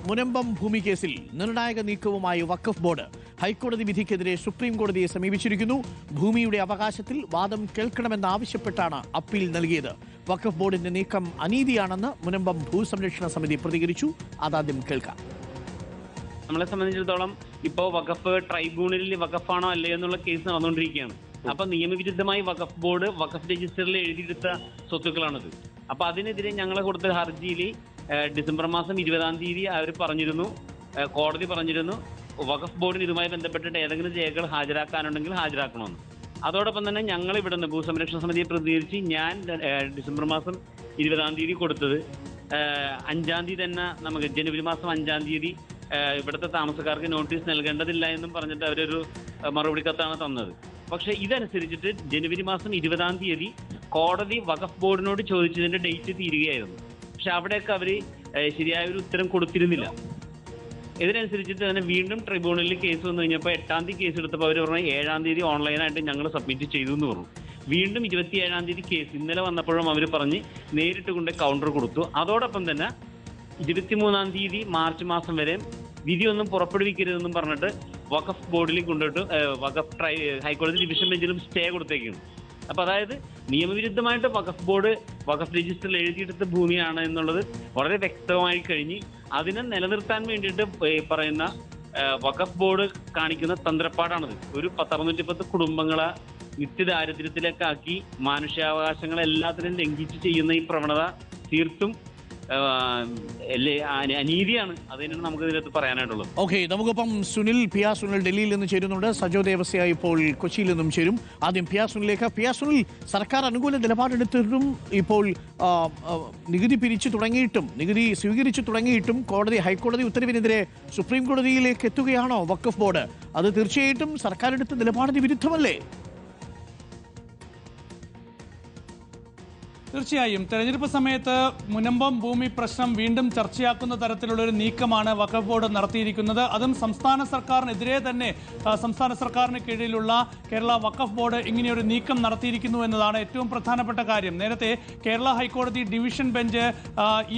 മുനമ്പം ഭൂമി കേസിൽ നിർണായക നീക്കവുമായി വഖഫ് ബോർഡ് ഹൈക്കോടതി വിധിക്കെതിരെ സുപ്രീം കോടതിയെ സമീപിച്ചിരിക്കുന്നു. ഭൂമിയുടെ അവകാശത്തിൽ വാദം കേൾക്കണമെന്നാവശ്യപ്പെട്ടാണ് അപ്പീൽ നൽകിയത്. വഖഫ് ബോർഡിന്റെ നീക്കം അനീതിയാണെന്ന് മുനമ്പം ഭൂസംരക്ഷണ സമിതി പ്രതികരിച്ചു. അതാദ്യം കേൾക്കാം. നമ്മളെ സംബന്ധിച്ചിടത്തോളം ഇപ്പോൾ വഖഫ് ട്രൈബ്യൂണലിൽ വഖഫാണോ അല്ലേ എന്നുള്ള കേസ് നടന്നുകൊണ്ടിരിക്കുകയാണ്. അപ്പൊ നിയമവിരുദ്ധമായി വഖഫ് ബോർഡ് വഖഫ് രജിസ്റ്ററിൽ എഴുതിയെടുത്ത സ്വത്തുക്കളാണിത്. അപ്പൊ അതിനെതിരെ ഞങ്ങൾ കൊടുത്ത ഹർജിയിൽ ഡിസംബർ മാസം 20-ാം തീയതി അവർ പറഞ്ഞിരുന്നു, കോടതി പറഞ്ഞിരുന്നു വഖഫ് ബോർഡിന് ഇതുമായി ബന്ധപ്പെട്ടിട്ട് ഏതെങ്കിലും രേഖകൾ ഹാജരാക്കാനുണ്ടെങ്കിൽ ഹാജരാക്കണമെന്ന്. അതോടൊപ്പം തന്നെ ഞങ്ങൾ ഇവിടുന്ന് ഭൂസംരക്ഷണ സമിതിയെ പ്രതികരിച്ച് ഞാൻ ഡിസംബർ മാസം 20-ാം തീയതി കൊടുത്തത് 5-ാം തീയതി തന്നെ നമുക്ക് ജനുവരി മാസം 5-ാം തീയതി ഇവിടുത്തെ താമസക്കാർക്ക് നോട്ടീസ് നൽകേണ്ടതില്ല എന്നും പറഞ്ഞിട്ട് അവരൊരു മറുപടി കത്താണ് തന്നത്. പക്ഷെ ഇതനുസരിച്ചിട്ട് ജനുവരി മാസം 20-ാം തീയതി കോടതി വഖഫ് ബോർഡിനോട് ചോദിച്ചതിന്റെ ഡേറ്റ് തീരുകയായിരുന്നു. പക്ഷെ അവിടെയൊക്കെ അവർ ശരിയായ ഒരു ഉത്തരം കൊടുത്തിരുന്നില്ല. ഇതിനനുസരിച്ചിട്ട് തന്നെ വീണ്ടും ട്രിബ്യൂണലിൽ കേസ് വന്നു കഴിഞ്ഞപ്പോൾ 8-ാം തീയതി കേസ് എടുത്തപ്പോൾ അവർ പറഞ്ഞു 7-ാം തീയതി ഓൺലൈനായിട്ട് ഞങ്ങൾ സബ്മിറ്റ് ചെയ്തു എന്ന് പറഞ്ഞു. വീണ്ടും 27-ാം തീയതി കേസ് ഇന്നലെ വന്നപ്പോഴും അവർ പറഞ്ഞ് നേരിട്ട് കൊണ്ട് കൗണ്ടർ കൊടുത്തു. അതോടൊപ്പം തന്നെ 23-ാം തീയതി മാർച്ച് മാസം വരെ വിധിയൊന്നും പുറപ്പെടുവിക്കരുതെന്നും പറഞ്ഞിട്ട് വഖഫ് ബോർഡിൽ കൊണ്ടുപോയിട്ട് വഖഫ് ഹൈക്കോടതി ഡിവിഷൻ ബെഞ്ചിലും സ്റ്റേ കൊടുത്തേക്കാണ്. അപ്പൊ അതായത് നിയമവിരുദ്ധമായിട്ട് വഖഫ് ബോർഡ് വഖഫ് രജിസ്റ്ററിൽ എഴുതിയെടുത്ത ഭൂമിയാണ് എന്നുള്ളത് വളരെ വ്യക്തമായി കഴിഞ്ഞ് അതിനെ നിലനിർത്താൻ വേണ്ടിയിട്ട് പറയുന്ന വഖഫ് ബോർഡ് കാണിക്കുന്ന തന്ത്രപ്പാടാണിത്. ഒരു 610 കുടുംബങ്ങളെ നിത്യദാരിദ്ര്യത്തിലേക്കാക്കി മാനുഷ്യാവകാശങ്ങളെല്ലാത്തിനും ലംഘിച്ച് ചെയ്യുന്ന ഈ പ്രവണത തീർത്തും അനീതിയാണ്. അതിനാണ് നമുക്ക് ഇതിനകത്ത് പറയാനായിട്ടുള്ളത്. ഓക്കെ, നമുക്കിപ്പം പിയാ സുനിൽ ഡൽഹിയിൽ നിന്ന് ചേരുന്നുണ്ട്. സജോ ദേവസ്യ ഇപ്പോൾ കൊച്ചിയിൽ നിന്നും ചേരും. ആദ്യം പിയാ സുനിലേക്ക്. പിയാ സുനിൽ, സർക്കാർ അനുകൂല നിലപാടെടുത്തിട്ടും ഇപ്പോൾ നികുതി പിരിച്ചു തുടങ്ങിയിട്ടും നികുതി സ്വീകരിച്ചു തുടങ്ങിയിട്ടും ഹൈക്കോടതി ഉത്തരവിനെതിരെ സുപ്രീം കോടതിയിലേക്ക് എത്തുകയാണോ വഖഫ് ബോർഡ്? അത് തീർച്ചയായിട്ടും സർക്കാർ എടുത്ത നിലപാടിന് വിരുദ്ധമല്ലേ? തീർച്ചയായും തെരഞ്ഞെടുപ്പ് സമയത്ത് മുനമ്പം ഭൂമി പ്രശ്നം വീണ്ടും ചർച്ചയാക്കുന്ന തരത്തിലുള്ള ഒരു നീക്കമാണ് വഖഫ് ബോർഡ് നടത്തിയിരിക്കുന്നത്. അതും സംസ്ഥാന സർക്കാരിനെതിരെ തന്നെ സംസ്ഥാന സർക്കാരിന് കീഴിലുള്ള കേരള വഖഫ് ബോർഡ് ഇങ്ങനെയൊരു നീക്കം നടത്തിയിരിക്കുന്നു എന്നതാണ് ഏറ്റവും പ്രധാനപ്പെട്ട കാര്യം. നേരത്തെ കേരള ഹൈക്കോടതി ഡിവിഷൻ ബെഞ്ച്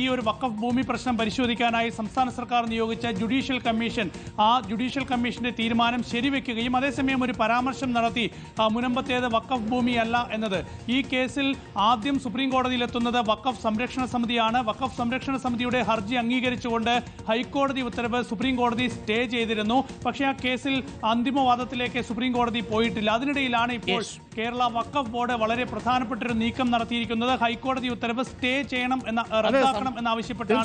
ഈ ഒരു വഖഫ് ഭൂമി പ്രശ്നം പരിശോധിക്കാനായി സംസ്ഥാന സർക്കാർ നിയോഗിച്ച ജുഡീഷ്യൽ കമ്മീഷൻ ആ ജുഡീഷ്യൽ കമ്മീഷന്റെ തീരുമാനം ശരിവെക്കുകയും അതേസമയം ഒരു പരാമർശം നടത്തി മുനമ്പത്തേത് വഖഫ് ഭൂമിയല്ല എന്നത്. ഈ കേസിൽ ആദ്യം സുപ്രീം കോടതിയിലെത്തുന്നത് വഖഫ് സംരക്ഷണ സമിതിയാണ്. വഖഫ് സംരക്ഷണ സമിതിയുടെ ഹർജി അംഗീകരിച്ചുകൊണ്ട് ഹൈക്കോടതി ഉത്തരവ് സുപ്രീം കോടതി സ്റ്റേ ചെയ്തിരുന്നു. പക്ഷേ ആ കേസിൽ അന്തിമവാദത്തിലേക്ക് സുപ്രീം കോടതി പോയിട്ടില്ല. അതിനിടയിലാണ് ഇപ്പോൾ കേരള വഖഫ് ബോർഡ് വളരെ പ്രധാനപ്പെട്ട ഒരു നീക്കം നടത്തിയിരിക്കുന്നത്. ഹൈക്കോടതി ഉത്തരവ് സ്റ്റേ ചെയ്യണം റദ്ദാക്കണം എന്നാവശ്യപ്പെട്ടാണ്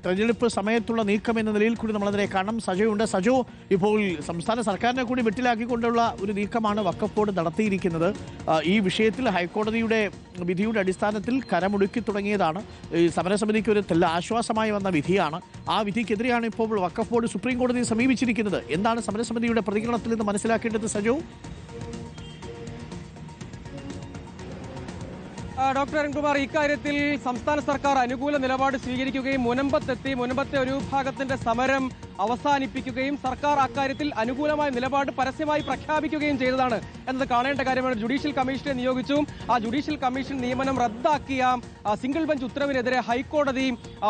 തെരഞ്ഞെടുപ്പ് സമയത്തുള്ള നീക്കം എന്ന നിലയിൽ കൂടി നമ്മളതിനെ കാണണം. സജോയുണ്ട്. സജോ, ഇപ്പോൾ സംസ്ഥാന സർക്കാരിനെ കൂടി വെട്ടിലാക്കിക്കൊണ്ടുള്ള ഒരു നീക്കമാണ് വഖഫ് ബോർഡ് നടത്തിയിരിക്കുന്നത്. ഈ വിഷയത്തിൽ ഹൈക്കോടതിയുടെ വിധിയുടെ അടിസ്ഥാനത്തിൽ കരമുടുക്കി തുടങ്ങിയതാണ്. ഈ സമരസമിതിക്ക് ഒരു ആശ്വാസമായി വന്ന വിധിയാണ്. ആ വിധിക്കെതിരെയാണ് ഇപ്പോൾ വഖഫ് ബോർഡ് സുപ്രീം കോടതിയെ സമീപിച്ചിരിക്കുന്നത്. എന്താണ് സമരസമിതിയുടെ പ്രതികരണത്തിൽ നിന്ന് മനസ്സിലാക്കേണ്ടത് സജോ? ഡോക്ടർ അരുൺകുമാർ, ഇക്കാര്യത്തിൽ സംസ്ഥാന സർക്കാർ അനുകൂല നിലപാട് സ്വീകരിക്കുകയും മുനമ്പത്തെ ഒരു വിഭാഗത്തിന്റെ സമരം അവസാനിപ്പിക്കുകയും സർക്കാർ അക്കാര്യത്തിൽ അനുകൂലമായ നിലപാട് പരസ്യമായി പ്രഖ്യാപിക്കുകയും ചെയ്തതാണ് എന്നത് കാണേണ്ട കാര്യമാണ്. ജുഡീഷ്യൽ കമ്മീഷനെ നിയോഗിച്ചു. ആ ജുഡീഷ്യൽ കമ്മീഷൻ നിയമനം റദ്ദാക്കിയ സിംഗിൾ ബെഞ്ച് ഉത്തരവിനെതിരെ ഹൈക്കോടതി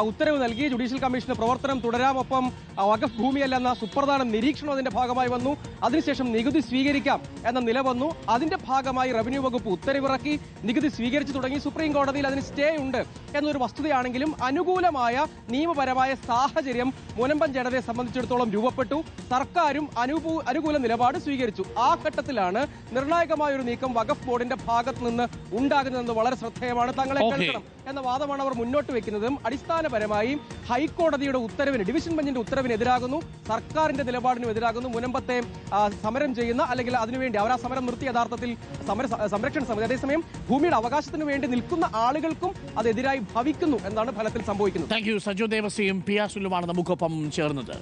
ഉത്തരവ് നൽകി. ജുഡീഷ്യൽ കമ്മീഷന്റെ പ്രവർത്തനം തുടരാം, ഒപ്പം വഖഫ് ഭൂമിയല്ലെന്ന സുപ്രധാന നിരീക്ഷണം അതിന്റെ ഭാഗമായി വന്നു. അതിനുശേഷം നികുതി സ്വീകരിക്കാം എന്ന നില വന്നു. അതിന്റെ ഭാഗമായി റവന്യൂ വകുപ്പ് ഉത്തരവിറക്കി. നികുതി സ്വീകരിച്ചു തുടങ്ങി. സുപ്രീം കോടതിയിൽ അതിന് സ്റ്റേ ഉണ്ട് എന്നൊരു വസ്തുതയാണെങ്കിലും അനുകൂലമായ നിയമപരമായ സാഹചര്യം മുനമ്പം ജനതയെ സംബന്ധിച്ചിടത്തോളം രൂപപ്പെട്ടു. സർക്കാരും അനുകൂല നിലപാട് സ്വീകരിച്ചു. ആ ഘട്ടത്തിലാണ് നിർണായകമായ ഒരു നീക്കം വഖഫ് ബോർഡിന്റെ ഭാഗത്ത് നിന്ന് ഉണ്ടാകുന്നതെന്ന് വളരെ ശ്രദ്ധേയമാണ്. തങ്ങളെ കേൾക്കണം എന്ന വാദമാണ് അവർ മുന്നോട്ട് വെക്കുന്നതും. അടിസ്ഥാനപരമായി ഹൈക്കോടതിയുടെ ഉത്തരവിന്, ഡിവിഷൻ ബെഞ്ചിന്റെ ഉത്തരവിനെതിരാകുന്നു, സർക്കാരിന്റെ നിലപാടിനും എതിരാകുന്നു. മുനമ്പത്തെ സമരം ചെയ്യുന്ന അല്ലെങ്കിൽ അതിനുവേണ്ടി അവർ ആ സമരം നിർത്തി യഥാർത്ഥത്തിൽ സംരക്ഷണ സമിതി, അതേസമയം ഭൂമിയുടെ അവകാശത്തിന് വേണ്ടി നിൽക്കുന്ന ആളുകൾക്കും അതെതിരായി ഭവിക്കുന്നു എന്നാണ് ഫലത്തിൽ സംഭവിക്കുന്നത്. Thank you. സജോ ദേവസ്യയും പിയാ സുനിലുമാണ് നമുക്കൊപ്പം ചേർന്നത്.